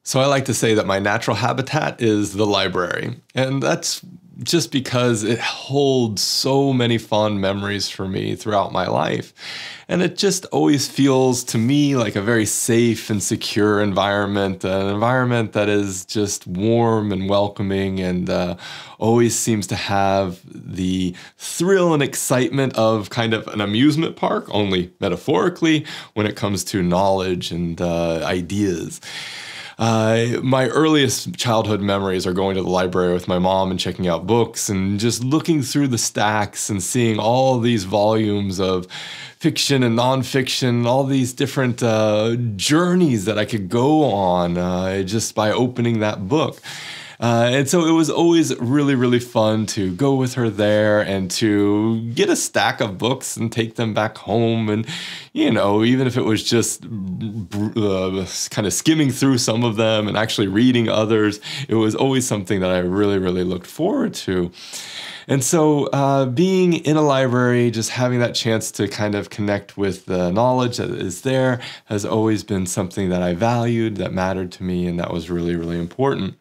So I like to say that my natural habitat is the library, and that's just because it holds so many fond memories for me throughout my life. And it just always feels to me like a very safe and secure environment, an environment that is just warm and welcoming and always seems to have the thrill and excitement of kind of an amusement park, only metaphorically, when it comes to knowledge and ideas. My earliest childhood memories are going to the library with my mom and checking out books and just looking through the stacks and seeing all these volumes of fiction and nonfiction, all these different journeys that I could go on just by opening that book. And so it was always really, really fun to go with her there and to get a stack of books and take them back home. And, even if it was just kind of skimming through some of them and actually reading others, it was always something that I really, really looked forward to. And so being in a library, just having that chance to kind of connect with the knowledge that is there has always been something that I valued, that mattered to me, and that was really, really important.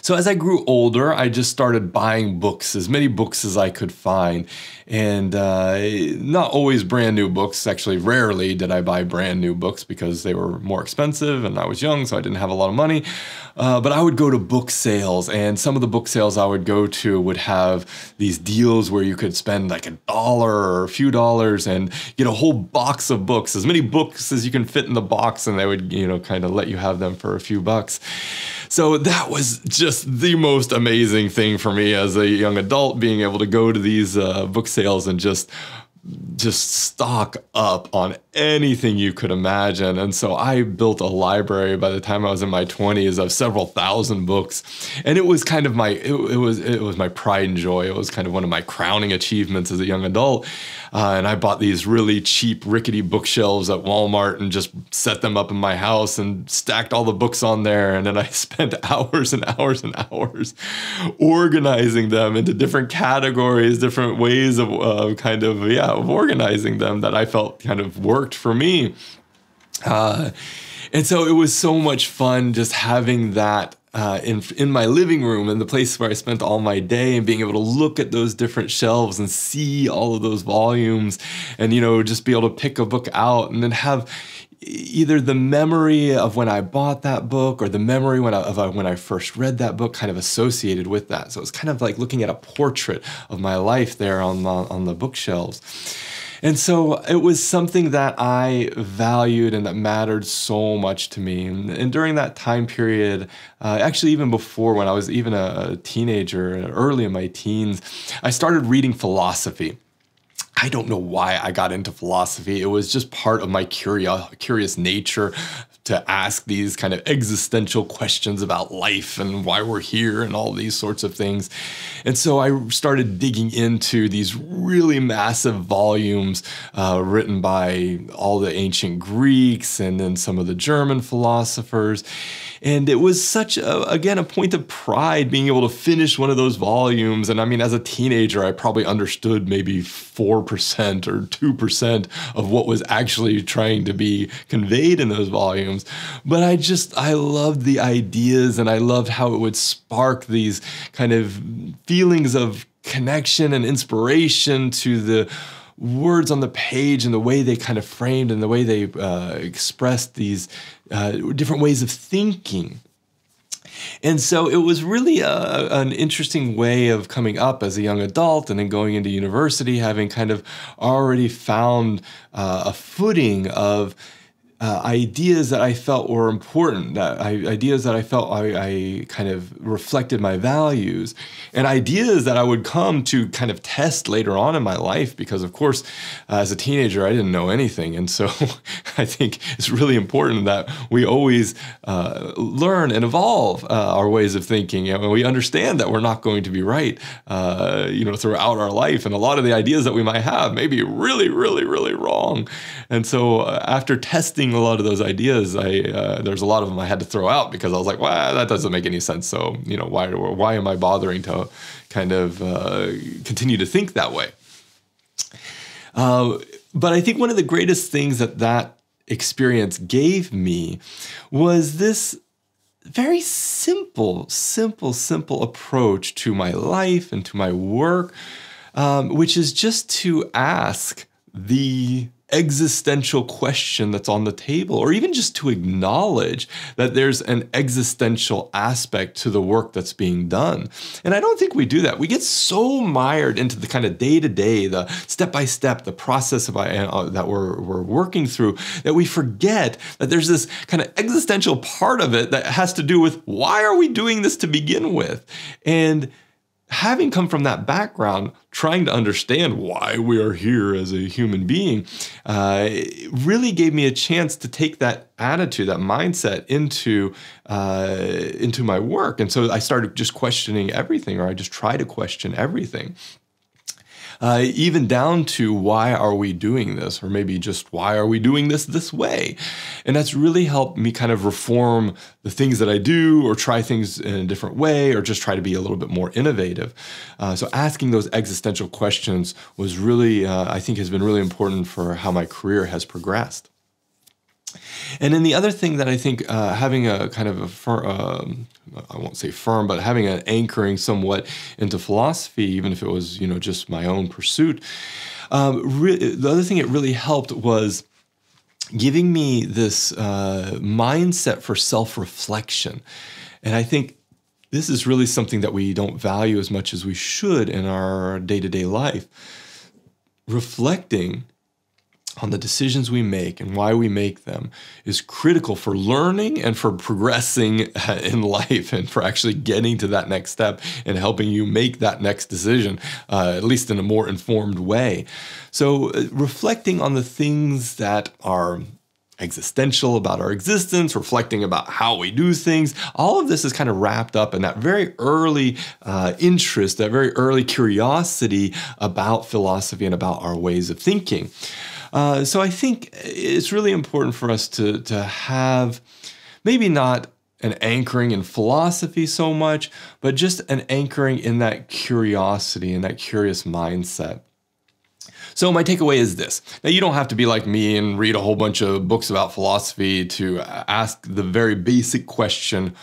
So as I grew older, I just started buying books, as many books as I could find, and not always brand new books. Actually, rarely did I buy brand new books because they were more expensive and I was young, so I didn't have a lot of money. But I would go to book sales, and some of the book sales I would go to would have these deals where you could spend like $1 or a few dollars and get a whole box of books, as many books as you can fit in the box, and they would, kind of let you have them for a few bucks. So that was just the most amazing thing for me as a young adult, being able to go to these book sales and just stock up on anything you could imagine. And so I built a library by the time I was in my 20s of several thousand books. And it was kind of it was my pride and joy. It was kind of one of my crowning achievements as a young adult. And I bought these really cheap, rickety bookshelves at Walmart and just set them up in my house and stacked all the books on there. And then I spent hours and hours and hours organizing them into different categories, different ways of of organizing them that I felt kind of worked for me. And so it was so much fun just having that in my living room, and the place where I spent all my day, and being able to look at those different shelves and see all of those volumes and, just be able to pick a book out and then have either the memory of when I bought that book or the memory when I first read that book kind of associated with that. So it's kind of like looking at a portrait of my life there on the bookshelves. And so it was something that I valued and that mattered so much to me. And during that time period, actually even before, when I was even a teenager, early in my teens, I started reading philosophy. I don't know why I got into philosophy. It was just part of my curious nature to ask these kind of existential questions about life and why we're here and all these sorts of things. And so I started digging into these really massive volumes written by all the ancient Greeks and then some of the German philosophers. And it was such, a point of pride being able to finish one of those volumes. And I mean, as a teenager, I probably understood maybe 4% or 2% of what was actually trying to be conveyed in those volumes. But I loved the ideas, and I loved how it would spark these kind of feelings of connection and inspiration to the words on the page and the way they kind of framed and the way they expressed these different ways of thinking. And so it was really an interesting way of coming up as a young adult and then going into university, having kind of already found a footing of ideas that I felt were important, ideas that I felt I kind of reflected my values, and ideas that I would come to kind of test later on in my life, because of course, as a teenager, I didn't know anything. And so I think it's really important that we always learn and evolve our ways of thinking. And we understand that we're not going to be right, throughout our life. And a lot of the ideas that we might have may be really, really, really wrong. And so after testing a lot of those ideas, there's a lot of them I had to throw out because I was like, well, that doesn't make any sense. So, why am I bothering to kind of continue to think that way? But I think one of the greatest things that experience gave me was this very simple approach to my life and to my work, which is just to ask the existential question that's on the table, or even just to acknowledge that there's an existential aspect to the work that's being done. And I don't think we do that. We get so mired into the kind of day-to-day, the step-by-step, the process that we're working through, that we forget that there's this kind of existential part of it that has to do with, why are we doing this to begin with? And having come from that background, trying to understand why we are here as a human being, it really gave me a chance to take that attitude, that mindset into my work. And so I started just questioning everything, or I just try to question everything. Even down to, why are we doing this? Or maybe just, why are we doing this way? And that's really helped me kind of reform the things that I do, or try things in a different way, or just try to be a little bit more innovative. So asking those existential questions was really, I think, has been really important for how my career has progressed. And then the other thing that I think, having a kind of I won't say firm, but having an anchoring somewhat into philosophy, even if it was, just my own pursuit, the other thing it really helped was giving me this mindset for self-reflection. And I think this is really something that we don't value as much as we should in our day-to-day life. Reflecting on the decisions we make and why we make them is critical for learning and for progressing in life, and for actually getting to that next step and helping you make that next decision, at least in a more informed way. So reflecting on the things that are existential about our existence, reflecting about how we do things, all of this is kind of wrapped up in that very early interest, that very early curiosity about philosophy and about our ways of thinking. So I think it's really important for us to have maybe not an anchoring in philosophy so much, but just an anchoring in that curiosity and that curious mindset. So my takeaway is this. Now, you don't have to be like me and read a whole bunch of books about philosophy to ask the very basic question,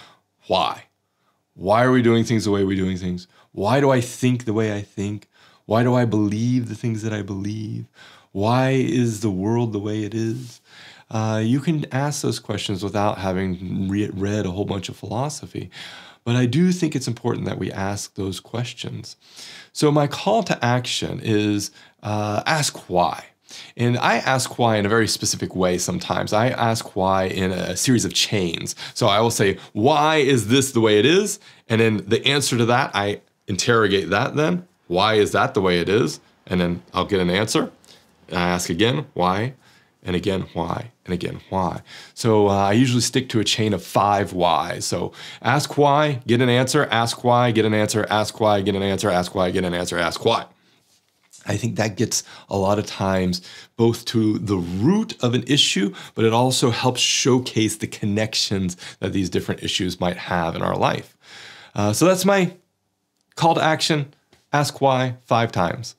why? Why are we doing things the way we're doing things? Why do I think the way I think? Why do I believe the things that I believe? Why is the world the way it is? You can ask those questions without having read a whole bunch of philosophy. But I do think it's important that we ask those questions. So my call to action is ask why. And I ask why in a very specific way sometimes. I ask why in a series of chains. So I will say, why is this the way it is? And then the answer to that, I interrogate that then. Why is that the way it is? And then I'll get an answer. And I ask again, why? And again, why? And again, why? So I usually stick to a chain of 5 whys. So ask why, get an answer, ask why, get an answer, ask why, get an answer, ask why, get an answer, ask why. I think that gets a lot of times both to the root of an issue, but it also helps showcase the connections that these different issues might have in our life. So that's my call to action. Ask why 5 times.